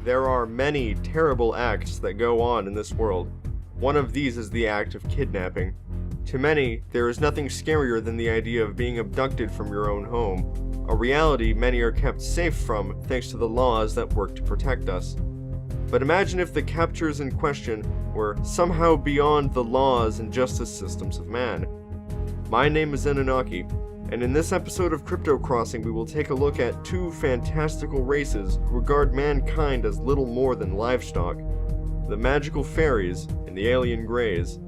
There are many terrible acts that go on in this world. One of these is the act of kidnapping. To many, there is nothing scarier than the idea of being abducted from your own home, a reality many are kept safe from thanks to the laws that work to protect us. But imagine if the captures in question were somehow beyond the laws and justice systems of man. My name is Anunnaki, and in this episode of Crypto Crossing we will take a look at two fantastical races who regard mankind as little more than livestock, the magical fairies and the alien greys.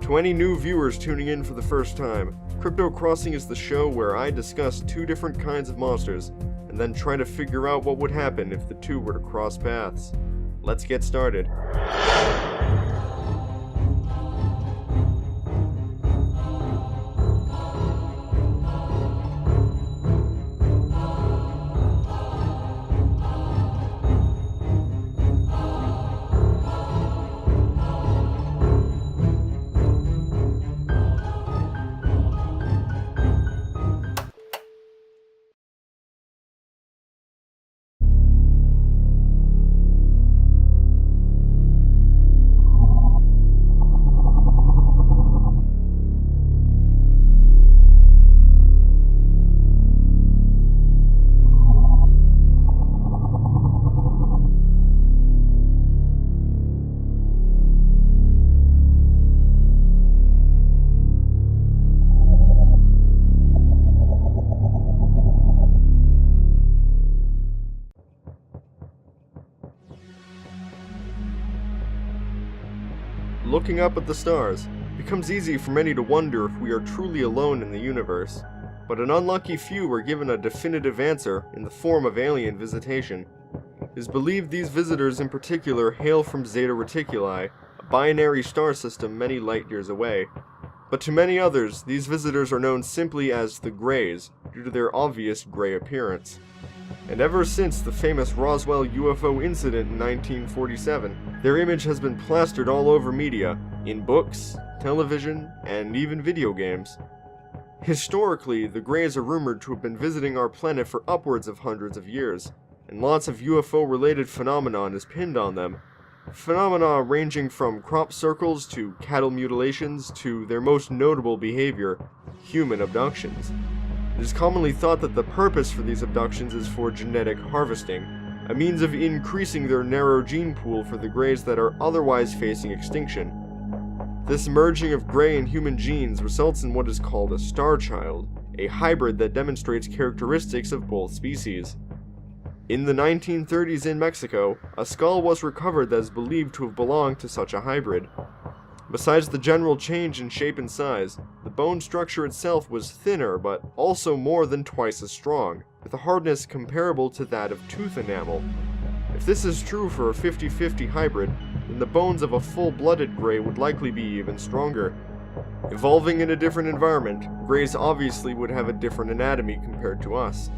To any new viewers tuning in for the first time, Crypto Crossing is the show where I discuss two different kinds of monsters, and then try to figure out what would happen if the two were to cross paths. Let's get started. Looking up at the stars, it becomes easy for many to wonder if we are truly alone in the universe, but an unlucky few are given a definitive answer in the form of alien visitation. It is believed these visitors in particular hail from Zeta Reticuli, a binary star system many light years away. But to many others, these visitors are known simply as the Greys, due to their obvious grey appearance. And ever since the famous Roswell UFO incident in 1947, their image has been plastered all over media, in books, television, and even video games. Historically, the Greys are rumored to have been visiting our planet for upwards of hundreds of years, and lots of UFO-related phenomenon is pinned on them. Phenomena ranging from crop circles to cattle mutilations to their most notable behavior, human abductions. It is commonly thought that the purpose for these abductions is for genetic harvesting, a means of increasing their narrow gene pool for the Greys that are otherwise facing extinction. This merging of Grey and human genes results in what is called a star child, a hybrid that demonstrates characteristics of both species. In the 1930s in Mexico, a skull was recovered that is believed to have belonged to such a hybrid. Besides the general change in shape and size, the bone structure itself was thinner but also more than twice as strong, with a hardness comparable to that of tooth enamel. If this is true for a 50-50 hybrid, then the bones of a full-blooded Grey would likely be even stronger. Evolving in a different environment, Greys obviously would have a different anatomy compared to us.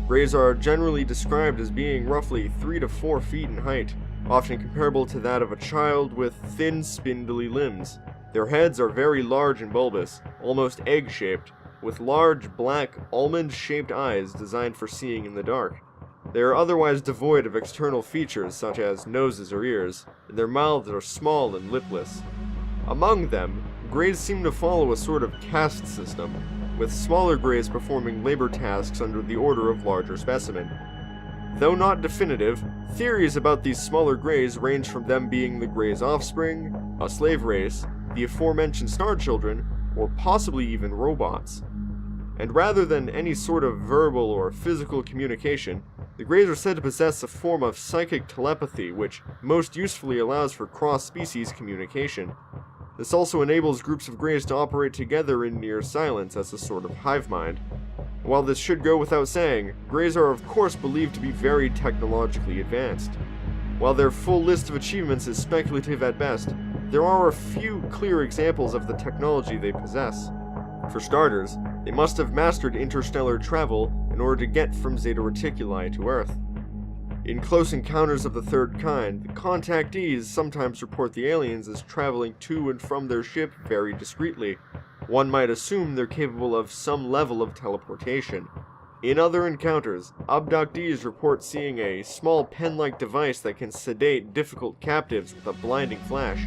Greys are generally described as being roughly 3 to 4 feet in height, often comparable to that of a child with thin, spindly limbs. Their heads are very large and bulbous, almost egg-shaped, with large, black, almond-shaped eyes designed for seeing in the dark. They are otherwise devoid of external features such as noses or ears, and their mouths are small and lipless. Among them, Greys seem to follow a sort of caste system, with smaller Greys performing labor tasks under the order of larger specimen. Though not definitive, theories about these smaller Greys range from them being the Greys' offspring, a slave race, the aforementioned star children, or possibly even robots. And rather than any sort of verbal or physical communication, the Greys are said to possess a form of psychic telepathy which most usefully allows for cross-species communication. This also enables groups of Greys to operate together in near silence as a sort of hive mind. While this should go without saying, Greys are of course believed to be very technologically advanced. While their full list of achievements is speculative at best, there are a few clear examples of the technology they possess. For starters, they must have mastered interstellar travel in order to get from Zeta Reticuli to Earth. In Close Encounters of the Third Kind, the contactees sometimes report the aliens as traveling to and from their ship very discreetly. One might assume they're capable of some level of teleportation. In other encounters, abductees report seeing a small pen-like device that can sedate difficult captives with a blinding flash,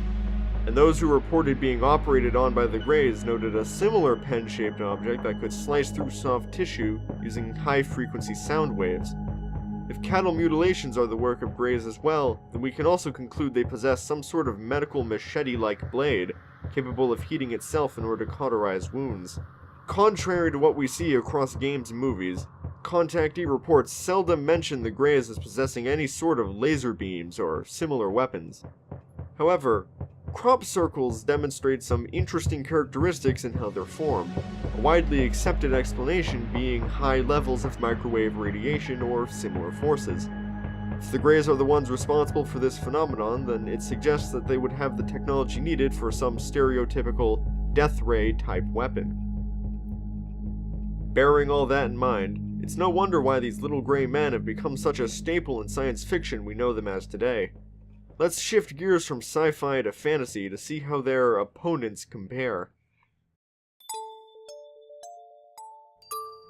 and those who reported being operated on by the Greys noted a similar pen-shaped object that could slice through soft tissue using high-frequency sound waves. If cattle mutilations are the work of Greys as well, then we can also conclude they possess some sort of medical machete-like blade, capable of heating itself in order to cauterize wounds. Contrary to what we see across games and movies, contactee reports seldom mention the Greys as possessing any sort of laser beams or similar weapons. However, crop circles demonstrate some interesting characteristics in how they're formed, a widely accepted explanation being high levels of microwave radiation or similar forces. If the Greys are the ones responsible for this phenomenon, then it suggests that they would have the technology needed for some stereotypical death ray type weapon. Bearing all that in mind, it's no wonder why these little gray men have become such a staple in science fiction we know them as today. Let's shift gears from sci-fi to fantasy to see how their opponents compare.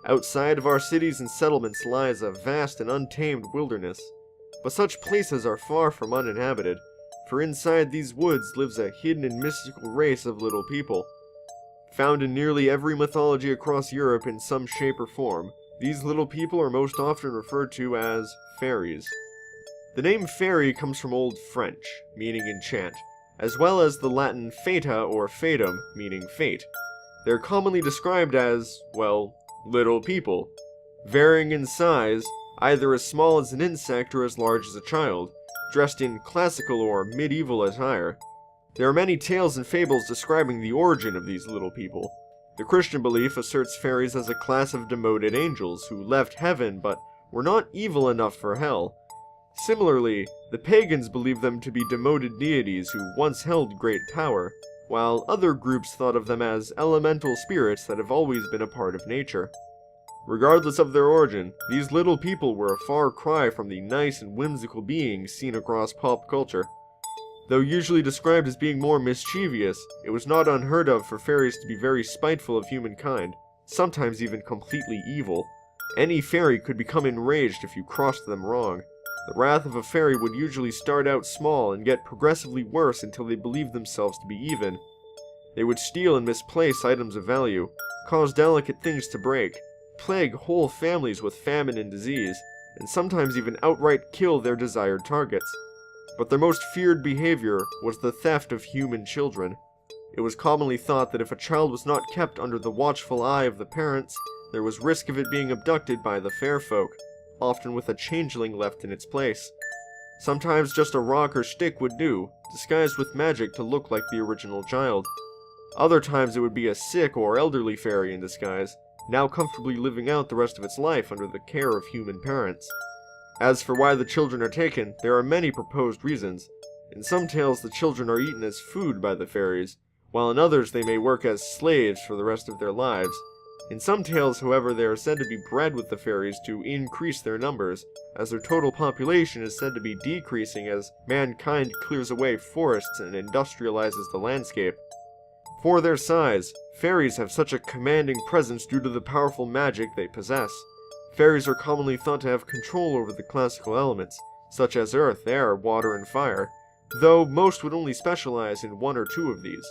Outside of our cities and settlements lies a vast and untamed wilderness, but such places are far from uninhabited, for inside these woods lives a hidden and mystical race of little people. Found in nearly every mythology across Europe in some shape or form, these little people are most often referred to as fairies. The name fairy comes from Old French, meaning enchant, as well as the Latin fata or fatum, meaning fate. They're commonly described as, well, little people, varying in size, either as small as an insect or as large as a child, dressed in classical or medieval attire. There are many tales and fables describing the origin of these little people. The Christian belief asserts fairies as a class of demoted angels who left heaven but were not evil enough for hell. Similarly, the pagans believed them to be demoted deities who once held great power, while other groups thought of them as elemental spirits that have always been a part of nature. Regardless of their origin, these little people were a far cry from the nice and whimsical beings seen across pop culture. Though usually described as being more mischievous, it was not unheard of for fairies to be very spiteful of humankind, sometimes even completely evil. Any fairy could become enraged if you crossed them wrong. The wrath of a fairy would usually start out small and get progressively worse until they believed themselves to be even. They would steal and misplace items of value, cause delicate things to break, plague whole families with famine and disease, and sometimes even outright kill their desired targets. But their most feared behavior was the theft of human children. It was commonly thought that if a child was not kept under the watchful eye of the parents, there was risk of it being abducted by the fair folk, often with a changeling left in its place. Sometimes just a rock or stick would do, disguised with magic to look like the original child. Other times it would be a sick or elderly fairy in disguise, now comfortably living out the rest of its life under the care of human parents. As for why the children are taken, there are many proposed reasons. In some tales the children are eaten as food by the fairies, while in others they may work as slaves for the rest of their lives. In some tales, however, they are said to be bred with the fairies to increase their numbers, as their total population is said to be decreasing as mankind clears away forests and industrializes the landscape. For their size, fairies have such a commanding presence due to the powerful magic they possess. Fairies are commonly thought to have control over the classical elements, such as earth, air, water, and fire, though most would only specialize in one or two of these.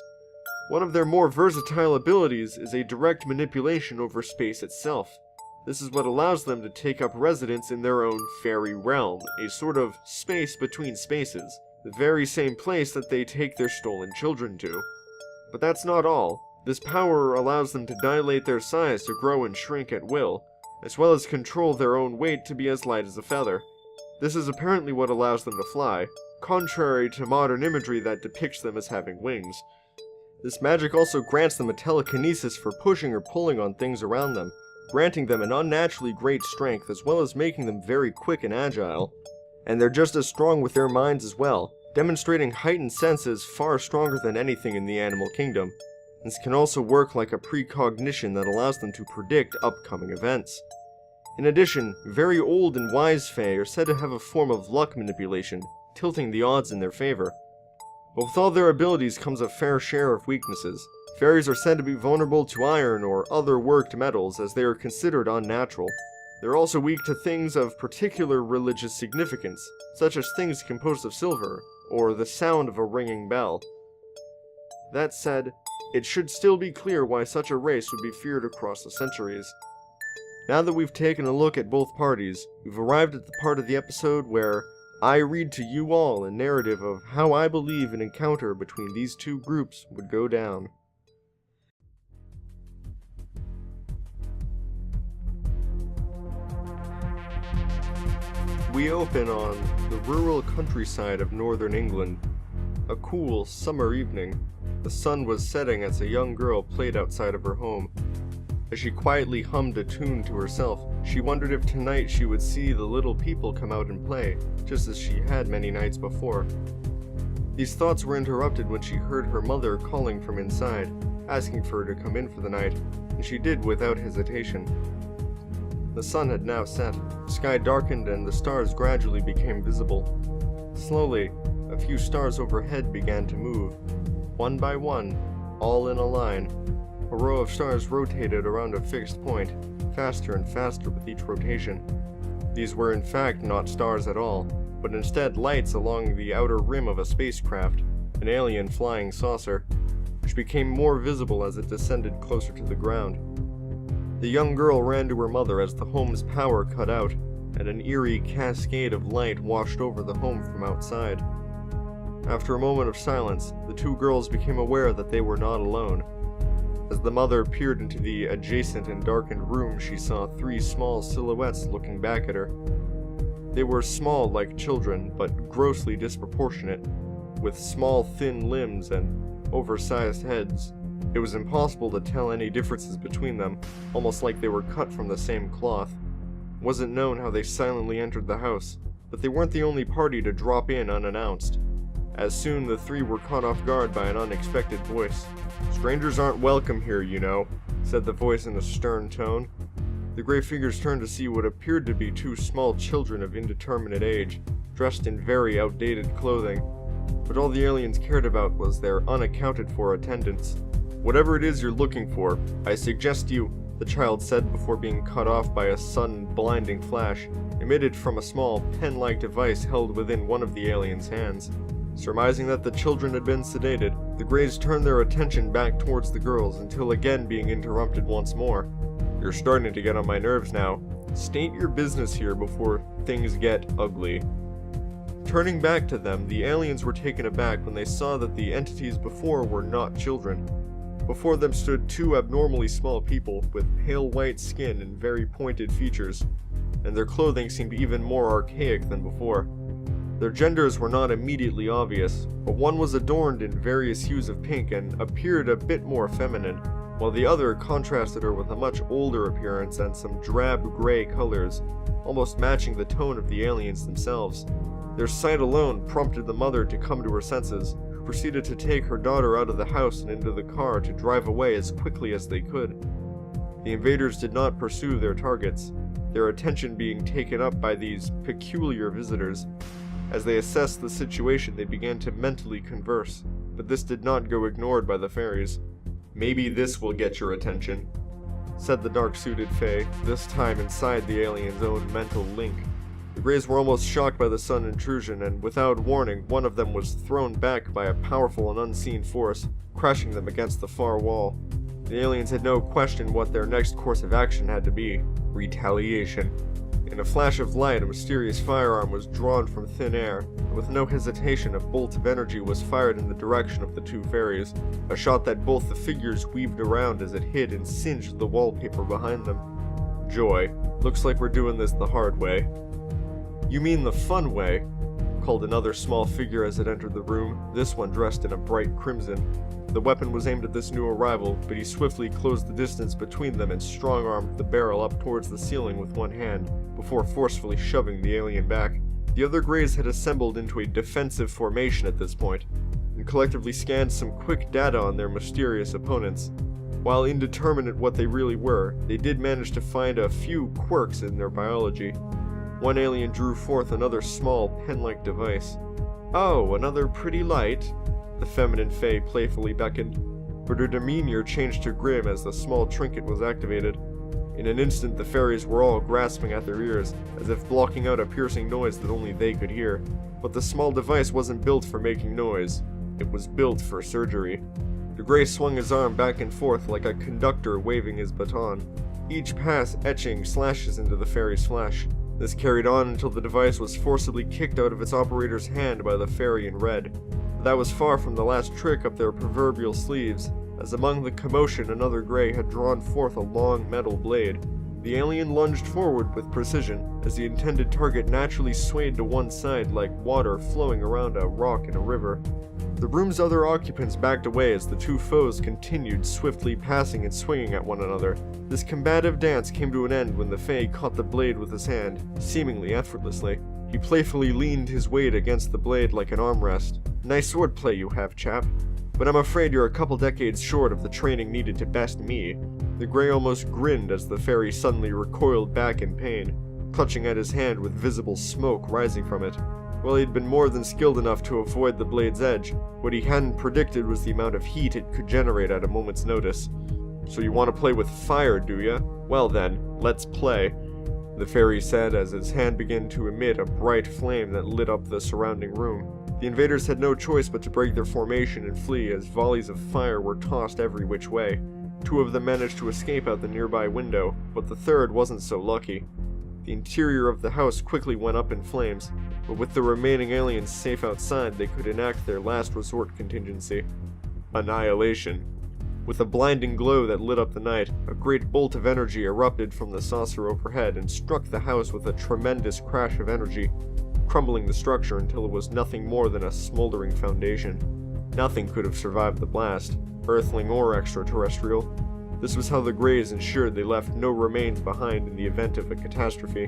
One of their more versatile abilities is a direct manipulation over space itself. This is what allows them to take up residence in their own fairy realm, a sort of space between spaces, the very same place that they take their stolen children to. But that's not all. This power allows them to dilate their size to grow and shrink at will, as well as control their own weight to be as light as a feather. This is apparently what allows them to fly, contrary to modern imagery that depicts them as having wings. This magic also grants them a telekinesis for pushing or pulling on things around them, granting them an unnaturally great strength as well as making them very quick and agile. And they're just as strong with their minds as well, demonstrating heightened senses far stronger than anything in the animal kingdom. This can also work like a precognition that allows them to predict upcoming events. In addition, very old and wise fae are said to have a form of luck manipulation, tilting the odds in their favor. But with all their abilities comes a fair share of weaknesses. Fairies are said to be vulnerable to iron or other worked metals as they are considered unnatural. They're also weak to things of particular religious significance, such as things composed of silver, or the sound of a ringing bell. That said, it should still be clear why such a race would be feared across the centuries. Now that we've taken a look at both parties, we've arrived at the part of the episode where I read to you all a narrative of how I believe an encounter between these two groups would go down. We open on the rural countryside of northern England. A cool summer evening. The sun was setting as a young girl played outside of her home. As she quietly hummed a tune to herself, she wondered if tonight she would see the little people come out and play, just as she had many nights before. These thoughts were interrupted when she heard her mother calling from inside, asking for her to come in for the night, and she did without hesitation. The sun had now set, the sky darkened, and the stars gradually became visible. Slowly, a few stars overhead began to move, one by one, all in a line. A row of stars rotated around a fixed point, faster and faster with each rotation. These were in fact not stars at all, but instead lights along the outer rim of a spacecraft, an alien flying saucer, which became more visible as it descended closer to the ground. The young girl ran to her mother as the home's power cut out, and an eerie cascade of light washed over the home from outside. After a moment of silence, the two girls became aware that they were not alone. As the mother peered into the adjacent and darkened room, she saw three small silhouettes looking back at her. They were small like children, but grossly disproportionate, with small thin limbs and oversized heads. It was impossible to tell any differences between them, almost like they were cut from the same cloth. It wasn't known how they silently entered the house, but they weren't the only party to drop in unannounced. As soon the three were caught off guard by an unexpected voice. "Strangers aren't welcome here, you know," said the voice in a stern tone. The gray figures turned to see what appeared to be two small children of indeterminate age, dressed in very outdated clothing. But all the aliens cared about was their unaccounted-for attendance. "Whatever it is you're looking for, I suggest you," the child said before being cut off by a sudden blinding flash, emitted from a small pen-like device held within one of the aliens' hands. Surmising that the children had been sedated, the Greys turned their attention back towards the girls until again being interrupted once more. "You're starting to get on my nerves now. State your business here before things get ugly." Turning back to them, the aliens were taken aback when they saw that the entities before were not children. Before them stood two abnormally small people with pale white skin and very pointed features, and their clothing seemed even more archaic than before. Their genders were not immediately obvious, but one was adorned in various hues of pink and appeared a bit more feminine, while the other contrasted her with a much older appearance and some drab gray colors, almost matching the tone of the aliens themselves. Their sight alone prompted the mother to come to her senses, who proceeded to take her daughter out of the house and into the car to drive away as quickly as they could. The invaders did not pursue their targets, their attention being taken up by these peculiar visitors. As they assessed the situation, they began to mentally converse, but this did not go ignored by the fairies. "Maybe this will get your attention," said the dark-suited fae, this time inside the alien's own mental link. The Greys were almost shocked by the sudden intrusion, and without warning, one of them was thrown back by a powerful and unseen force, crashing them against the far wall. The aliens had no question what their next course of action had to be: retaliation. In a flash of light, a mysterious firearm was drawn from thin air, and with no hesitation a bolt of energy was fired in the direction of the two fairies, a shot that both the figures weaved around as it hit and singed the wallpaper behind them. "Joy, looks like we're doing this the hard way." "You mean the fun way?" called another small figure as it entered the room, this one dressed in a bright crimson. The weapon was aimed at this new arrival, but he swiftly closed the distance between them and strong-armed the barrel up towards the ceiling with one hand, before forcefully shoving the alien back. The other Greys had assembled into a defensive formation at this point, and collectively scanned some quick data on their mysterious opponents. While indeterminate what they really were, they did manage to find a few quirks in their biology. One alien drew forth another small pen-like device. "Oh, another pretty light?" the feminine fae playfully beckoned, but her demeanor changed to grim as the small trinket was activated. In an instant, the fairies were all grasping at their ears, as if blocking out a piercing noise that only they could hear. But the small device wasn't built for making noise. It was built for surgery. The Grey swung his arm back and forth like a conductor waving his baton, each pass etching slashes into the fairy's flesh. This carried on until the device was forcibly kicked out of its operator's hand by the fairy in red. But that was far from the last trick up their proverbial sleeves, as among the commotion another Grey had drawn forth a long metal blade. The alien lunged forward with precision, as the intended target naturally swayed to one side like water flowing around a rock in a river. The room's other occupants backed away as the two foes continued swiftly passing and swinging at one another. This combative dance came to an end when the Fae caught the blade with his hand, seemingly effortlessly. He playfully leaned his weight against the blade like an armrest. "Nice swordplay you have, chap. But I'm afraid you're a couple decades short of the training needed to best me." The Grey almost grinned as the fairy suddenly recoiled back in pain, clutching at his hand with visible smoke rising from it. Well, he'd been more than skilled enough to avoid the blade's edge. What he hadn't predicted was the amount of heat it could generate at a moment's notice. "So you want to play with fire, do ya? Well then, let's play," the fairy said as his hand began to emit a bright flame that lit up the surrounding room. The invaders had no choice but to break their formation and flee as volleys of fire were tossed every which way. Two of them managed to escape out the nearby window, but the third wasn't so lucky. The interior of the house quickly went up in flames, but with the remaining aliens safe outside, they could enact their last resort contingency: annihilation. With a blinding glow that lit up the night, a great bolt of energy erupted from the saucer overhead and struck the house with a tremendous crash of energy, crumbling the structure until it was nothing more than a smoldering foundation. Nothing could have survived the blast, earthling or extraterrestrial. This was how the Greys ensured they left no remains behind in the event of a catastrophe.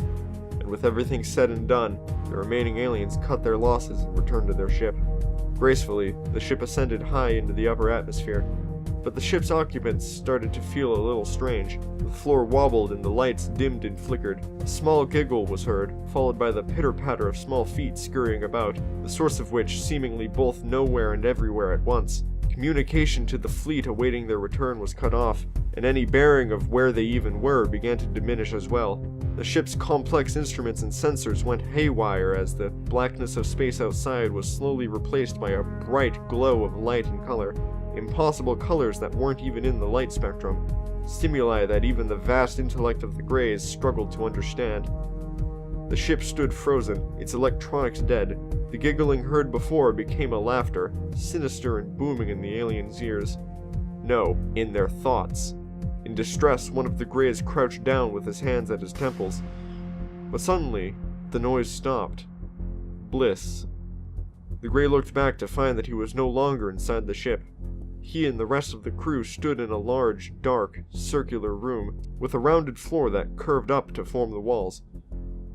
And with everything said and done, the remaining aliens cut their losses and returned to their ship. Gracefully, the ship ascended high into the upper atmosphere. But the ship's occupants started to feel a little strange. The floor wobbled and the lights dimmed and flickered. A small giggle was heard, followed by the pitter-patter of small feet scurrying about, the source of which seemingly both nowhere and everywhere at once. Communication to the fleet awaiting their return was cut off, and any bearing of where they even were began to diminish as well. The ship's complex instruments and sensors went haywire as the blackness of space outside was slowly replaced by a bright glow of light and color. Impossible colors that weren't even in the light spectrum, stimuli that even the vast intellect of the Greys struggled to understand. The ship stood frozen, its electronics dead. The giggling heard before became a laughter, sinister and booming in the aliens' ears. No, in their thoughts. In distress, one of the Greys crouched down with his hands at his temples. But suddenly, the noise stopped. Bliss. The Grey looked back to find that he was no longer inside the ship. He and the rest of the crew stood in a large, dark, circular room, with a rounded floor that curved up to form the walls.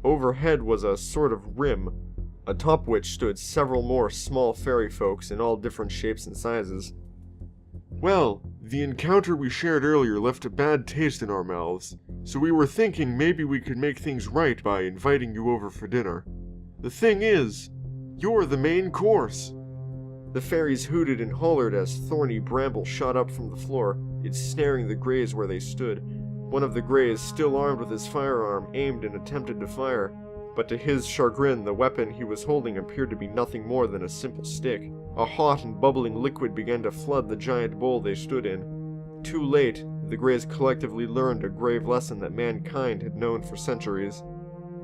Overhead was a sort of rim, atop which stood several more small fairy folks in all different shapes and sizes. "Well, the encounter we shared earlier left a bad taste in our mouths, so we were thinking maybe we could make things right by inviting you over for dinner. The thing is, you're the main course." The fairies hooted and hollered as thorny bramble shot up from the floor, ensnaring the Greys where they stood. One of the Greys, still armed with his firearm, aimed and attempted to fire, but to his chagrin, the weapon he was holding appeared to be nothing more than a simple stick. A hot and bubbling liquid began to flood the giant bowl they stood in. Too late, the Greys collectively learned a grave lesson that mankind had known for centuries: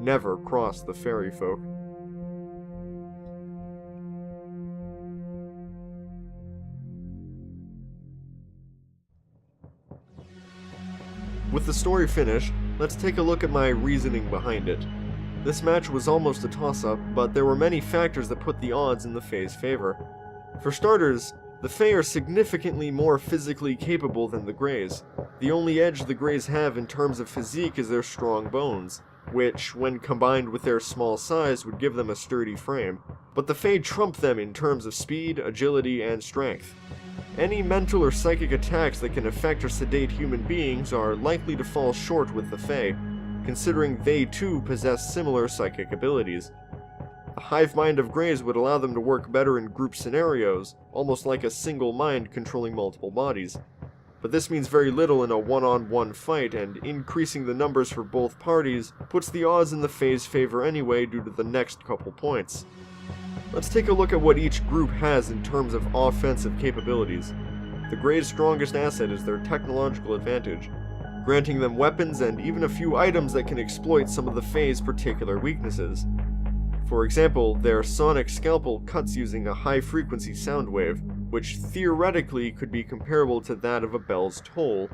never cross the fairy folk. With the story finished, let's take a look at my reasoning behind it. This match was almost a toss-up, but there were many factors that put the odds in the Fae's favor. For starters, the Fae are significantly more physically capable than the Greys. The only edge the Greys have in terms of physique is their strong bones, which, when combined with their small size, would give them a sturdy frame. But the Fae trump them in terms of speed, agility, and strength. Any mental or psychic attacks that can affect or sedate human beings are likely to fall short with the Fae, considering they too possess similar psychic abilities. A hive mind of Greys would allow them to work better in group scenarios, almost like a single mind controlling multiple bodies. but this means very little in a one-on-one fight, and increasing the numbers for both parties puts the odds in the Fae's favor anyway due to the next couple points. Let's take a look at what each group has in terms of offensive capabilities. The Grey's strongest asset is their technological advantage, granting them weapons and even a few items that can exploit some of the Fae's particular weaknesses. For example, their sonic scalpel cuts using a high-frequency sound wave, which theoretically could be comparable to that of a bell's toll.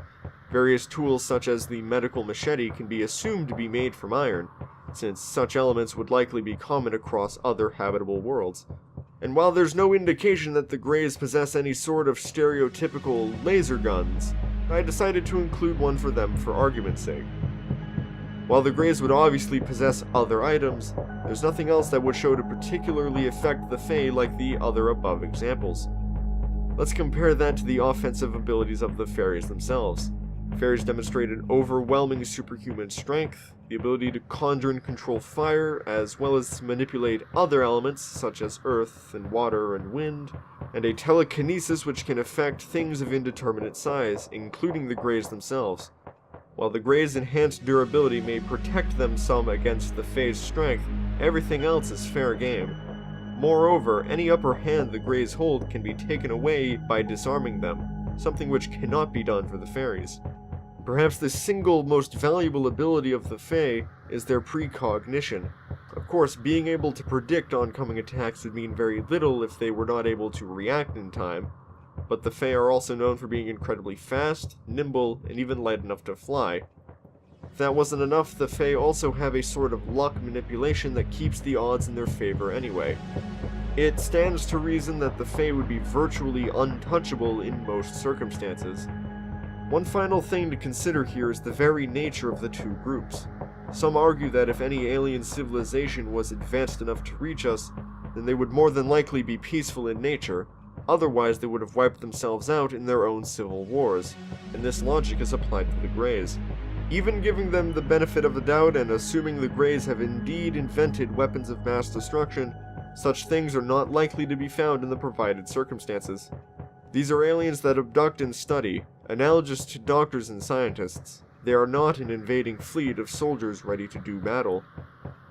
Various tools such as the medical machete can be assumed to be made from iron, since such elements would likely be common across other habitable worlds. And while there's no indication that the Greys possess any sort of stereotypical laser guns, I decided to include one for them for argument's sake. While the Greys would obviously possess other items, there's nothing else that would show to particularly affect the Fae like the other above examples. Let's compare that to the offensive abilities of the Fairies themselves. Fairies demonstrated overwhelming superhuman strength, the ability to conjure and control fire, as well as to manipulate other elements such as earth and water and wind, and a telekinesis which can affect things of indeterminate size, including the Greys themselves. While the Greys' enhanced durability may protect them some against the Fae's strength, everything else is fair game. Moreover, any upper hand the Greys hold can be taken away by disarming them, something which cannot be done for the Fairies. Perhaps the single most valuable ability of the Fae is their precognition. Of course, being able to predict oncoming attacks would mean very little if they were not able to react in time, but the Fae are also known for being incredibly fast, nimble, and even light enough to fly. If that wasn't enough, the Fae also have a sort of luck manipulation that keeps the odds in their favor anyway. It stands to reason that the Fae would be virtually untouchable in most circumstances. One final thing to consider here is the very nature of the two groups. Some argue that if any alien civilization was advanced enough to reach us, then they would more than likely be peaceful in nature, otherwise they would have wiped themselves out in their own civil wars, and this logic is applied to the Greys. Even giving them the benefit of the doubt and assuming the Greys have indeed invented weapons of mass destruction, such things are not likely to be found in the provided circumstances. These are aliens that abduct and study, analogous to doctors and scientists. They are not an invading fleet of soldiers ready to do battle.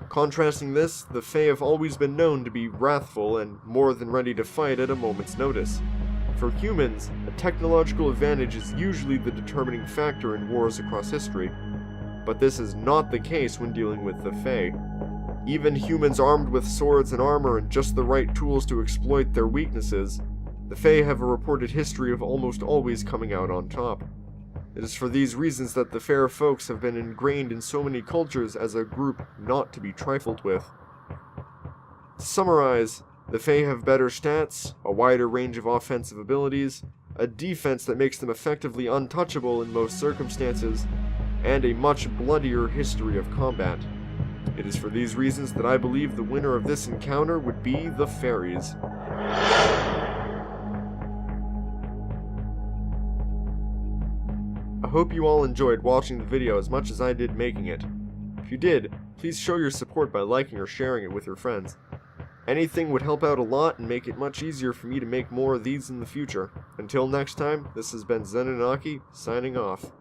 Contrasting this, the Fae have always been known to be wrathful and more than ready to fight at a moment's notice. For humans, a technological advantage is usually the determining factor in wars across history, but this is not the case when dealing with the Fae. Even humans armed with swords and armor and just the right tools to exploit their weaknesses, the Fae have a reported history of almost always coming out on top. It is for these reasons that the fair folks have been ingrained in so many cultures as a group not to be trifled with. To summarize, the Fae have better stats, a wider range of offensive abilities, a defense that makes them effectively untouchable in most circumstances, and a much bloodier history of combat. It is for these reasons that I believe the winner of this encounter would be the Fairies. I hope you all enjoyed watching the video as much as I did making it. If you did, please show your support by liking or sharing it with your friends. Anything would help out a lot and make it much easier for me to make more of these in the future. Until next time, this has been Zen and Aki, signing off.